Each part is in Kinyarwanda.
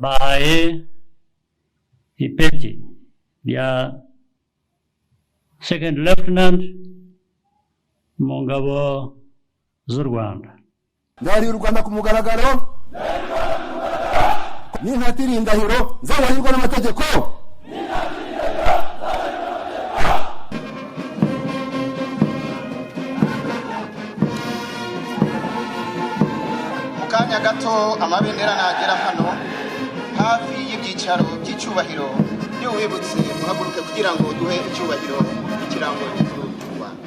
bahaye ipeti rya second lieutenant mu ngabo z'u Rwanda. Ndahiriye u Rwanda ku mugaragaro n'intatira indahiro z'abahirwa n'amategeko. Mu kanya gato amabendera nagera hano hafi y'ibyicaro by'icyubahiro by'uwibutse muhaguruke kugira ngo duhe icyubahiro ikirango cy'u Rwanda.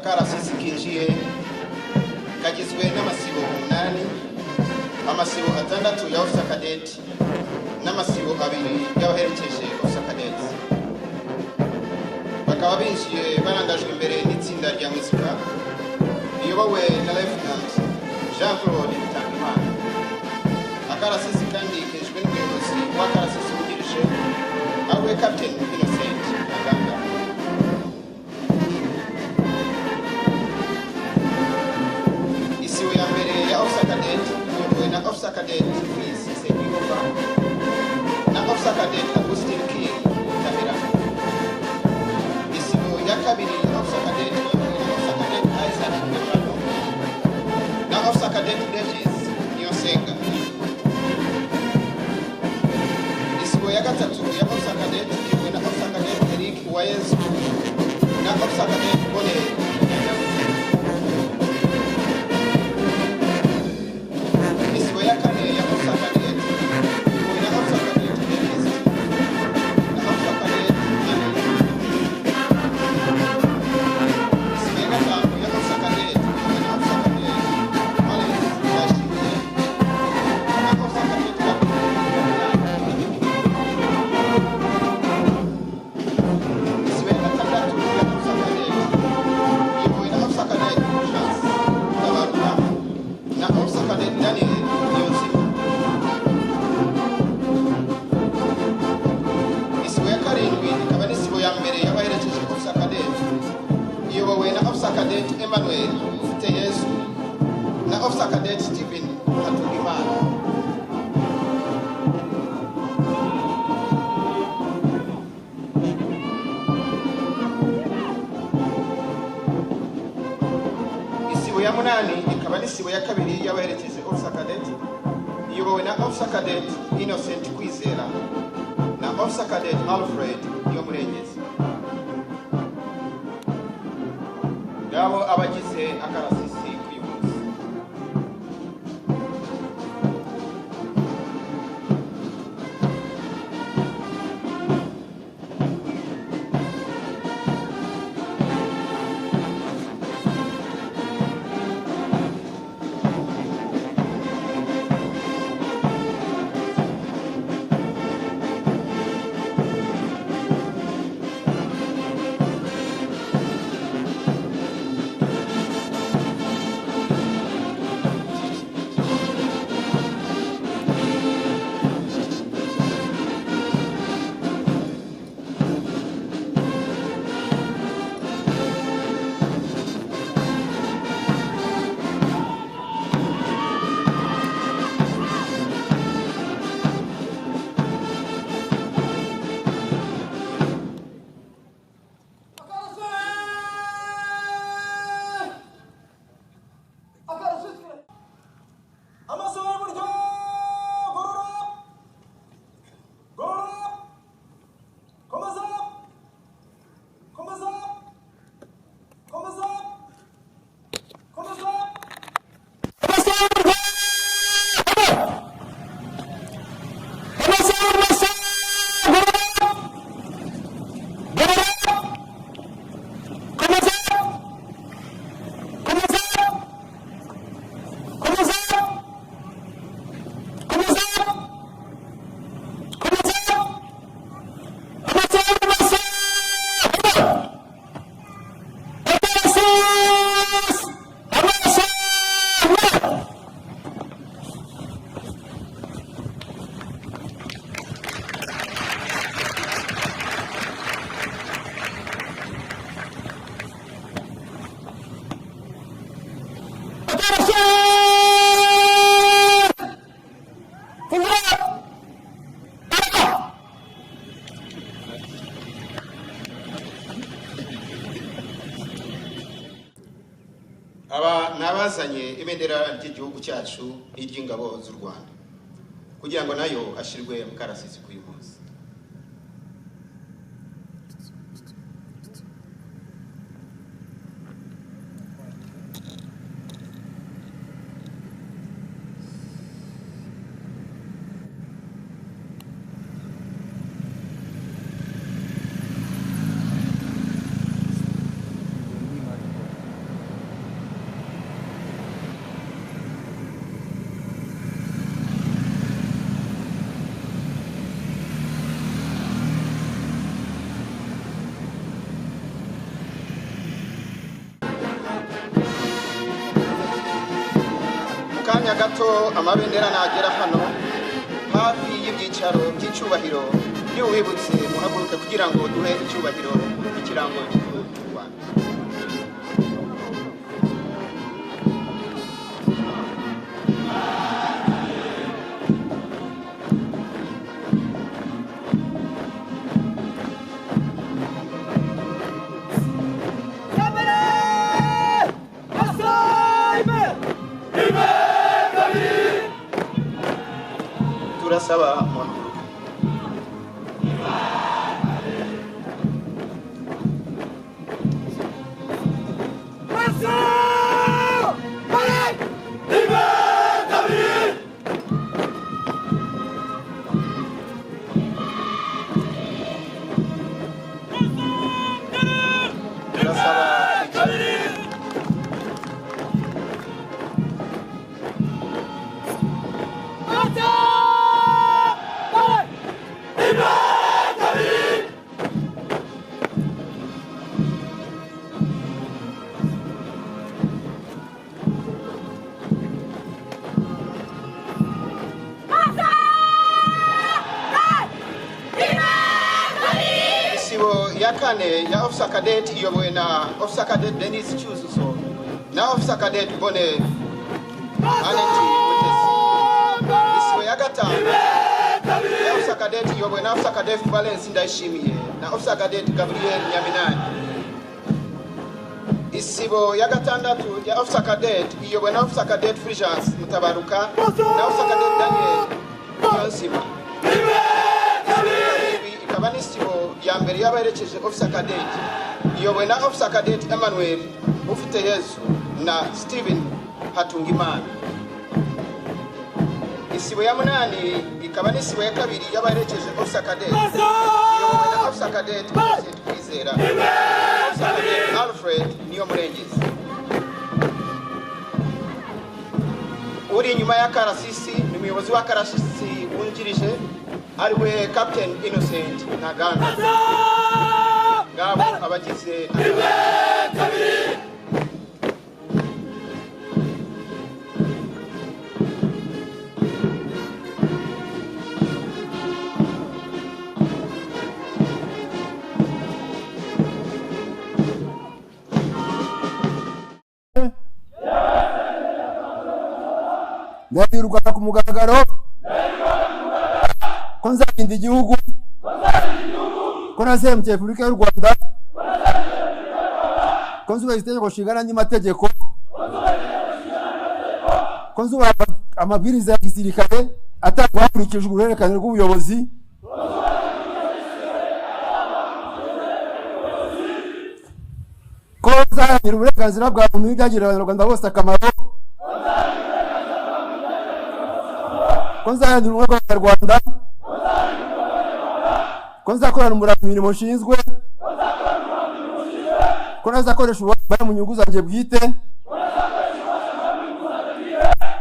akarasisi kinjiye kagizwe n'amasibo 8, amasibo 6 ya officer cadet n'amasibo 2 y'abaherekeje officer cadet. Bakaba binjiye barangajwe imbere n'itsinda rya muzika riyobowe na Lieutenant Jean-Claude Tangimana. Akarasisi kandi kejwe n'umuyobozi w'akarasisi wungirije ariwe Captain Innocent Aganga. Isibo ya mbere ya officer cadet iyobowe na officer cadet Chris Segiyova na officer cadet Agustin Kiel Tamira. Isibo ya kabiri ya officer cadet iyobowe na officer cadet Isaac Machado na officer cadet Regis Nyosenga. Isibo ya gatatu ya officer cadet iyobowe na officer cadet Eric Wayezu na officer cadet Bone. Isibo ya kane ya officer cadet iyobowe na officer cadet Dennis na officer cadet Nani. Isibo ya gatanu ya officer cadet iyobowe na officer cadet Alex Rashid na officer cadet Isibo ya gatandatu ya officer cadet iyobowe na officer cadet Chance Tabaruna na officer cadet Daniel Niyonzima. Isibo ya karindwi ikaba n'isibo ya mbere y'abaherekeje officer cadet iyobowe na officer cadet Emmanuel Ufiteyezu na officer cadet Stephen Hatugimana. Isibo ya munani ikaba n'isibo ya kabiri y'abaherekeje officer cadet iyobowe na officer cadet Innocent Kwizera na officer cadet Alfred Yomurengezi. Ngabo abagize akarasisi k'uyu munsi. Aba nabazanye ibendera ry'igihugu cyacu iry'ingabo z'u Rwanda kugira ngo nayo ashirwe mu karasisi k'uyu munsi. kanya gato amabendera nagera hano hafi y'ibyicaro by'icyubahiro niwibutse muhaguruke kugira ngo duhe icyubahiro ikirango cy'u Rwanda. Turasaba muhaguruke. Ya kane ya Officer Cadet iyobowe na Officer Cadet Dennis Cyuzuzo na Officer Cadet Bone Aneti Mutesi. Isibo ya gatanu ya Officer Cadet iyobowe na Officer Cadet Valence Ndayishimiye na Officer Cadet Gabriel Nyaminani. Isibo ya gatandatu ya Officer Cadet iyobowe na Officer Cadet Fulgence Mutabaruka na Officer Cadet Daniel Yonsima. Ikaba n'isibo ya mbere y'abaherekeje Officer Cadet iyobowe na Officer Cadet Emmanuel Ufite Yesu na Steven Hatungimana. Isibo ya munani ikaba n'isibo ya kabiri y'abaherekeje Officer Cadet iyobowe na Officer Cadet Kwizera, Officer Cadet Alfred Niyomurengezi. Uri nyuma ya karasisi ni umuyobozi wa karasisi wungirije ariwe Captain Innocent Ntaganda. Ngabo abagize ndahira u Rwanda ku mugaragaro ko nzarinda igihugu ko nazemye Repubulika y'u Rwanda ko nzubahiriza itegeko nshinga n'andi mategeko ko nzubahiriza amabwiriza ya gisirikare atangwa hakurikijwe uruhererekane rw'ubuyobozi ko nzaharanira uburenganzira bwa muntu n'ibyagirira abanyarwanda bose akamaro ko nzaharanira ubumwe bw'abanyarwanda ko nzakorana umurava imirimo nshinzwe ko nazakoresha ububasha mu nyungu zanjye bwite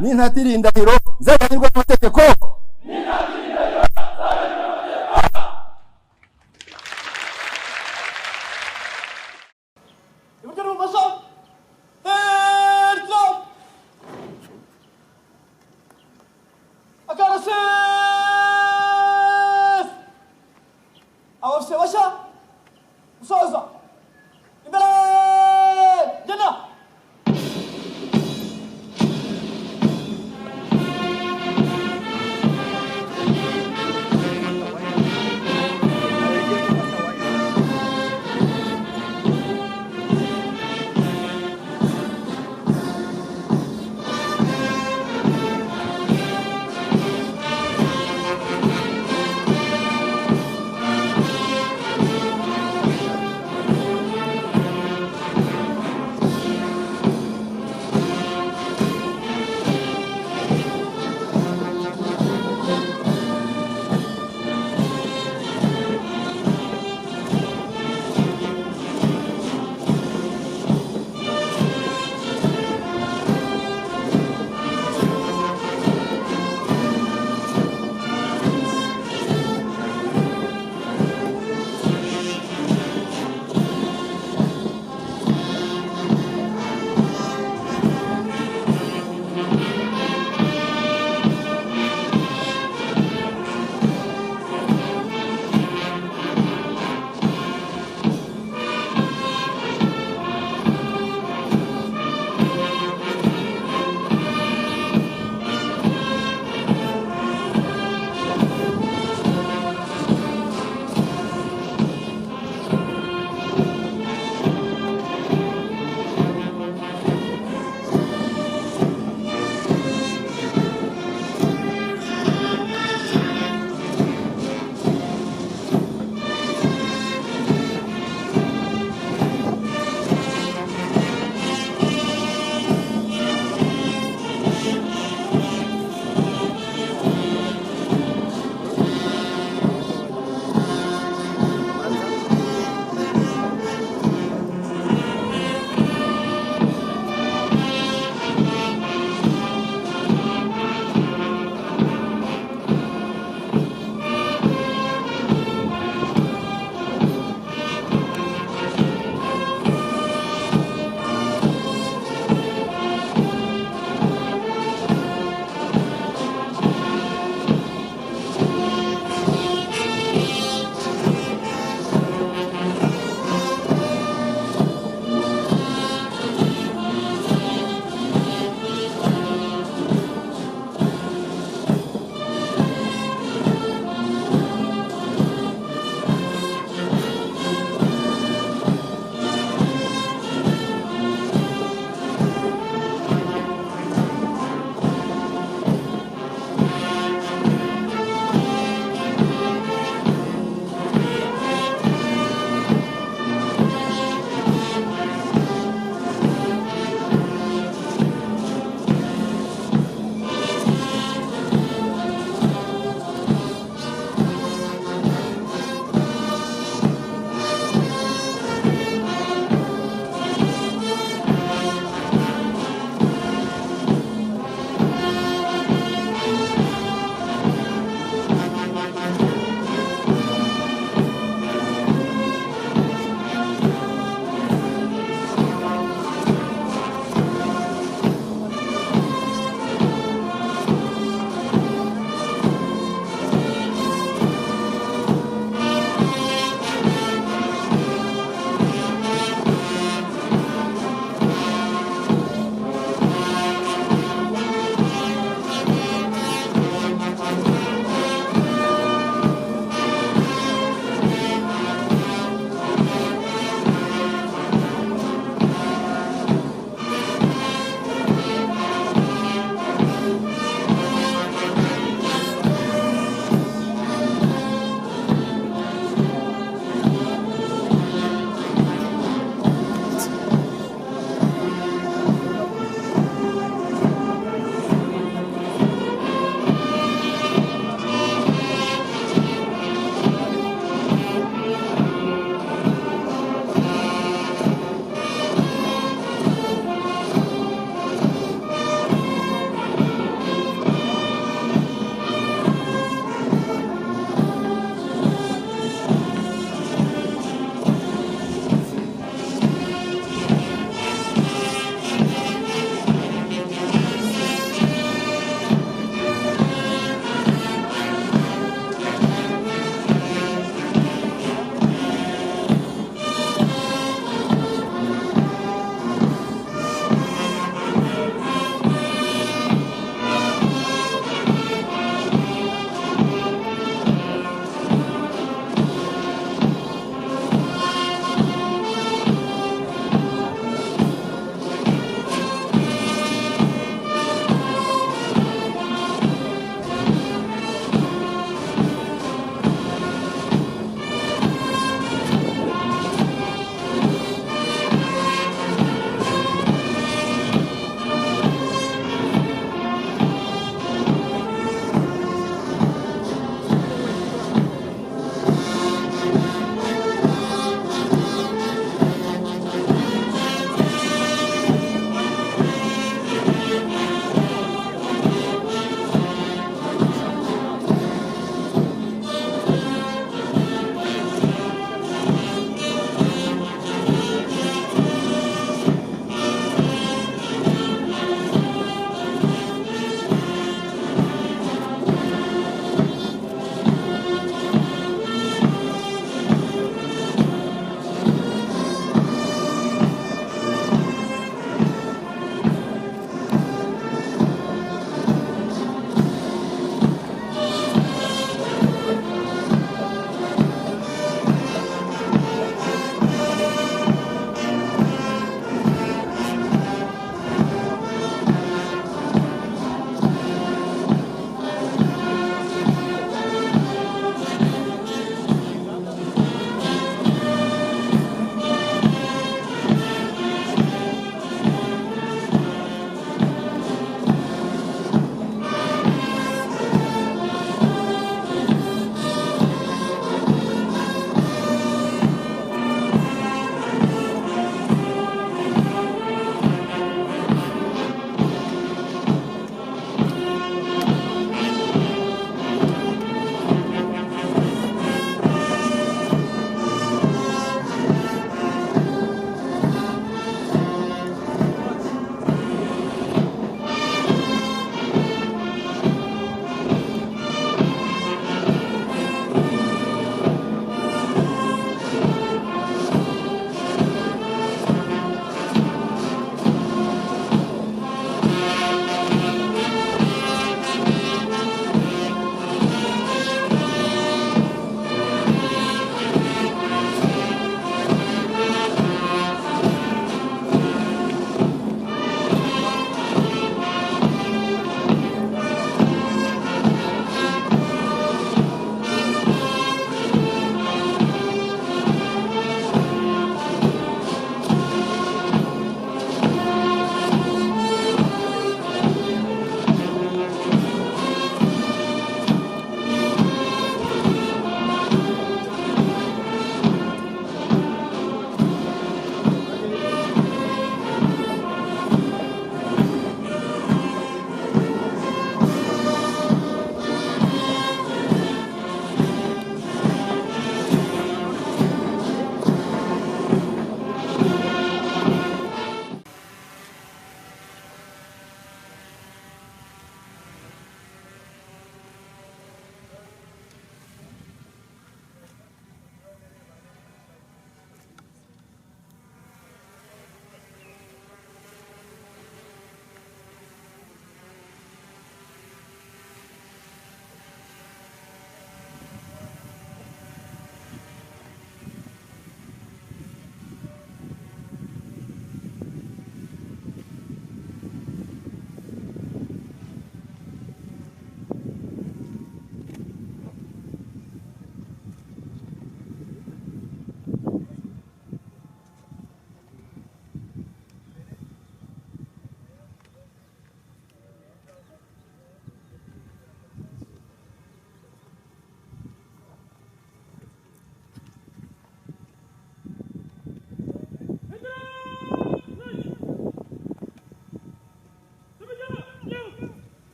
n'intatirinda hiro nzaganirwa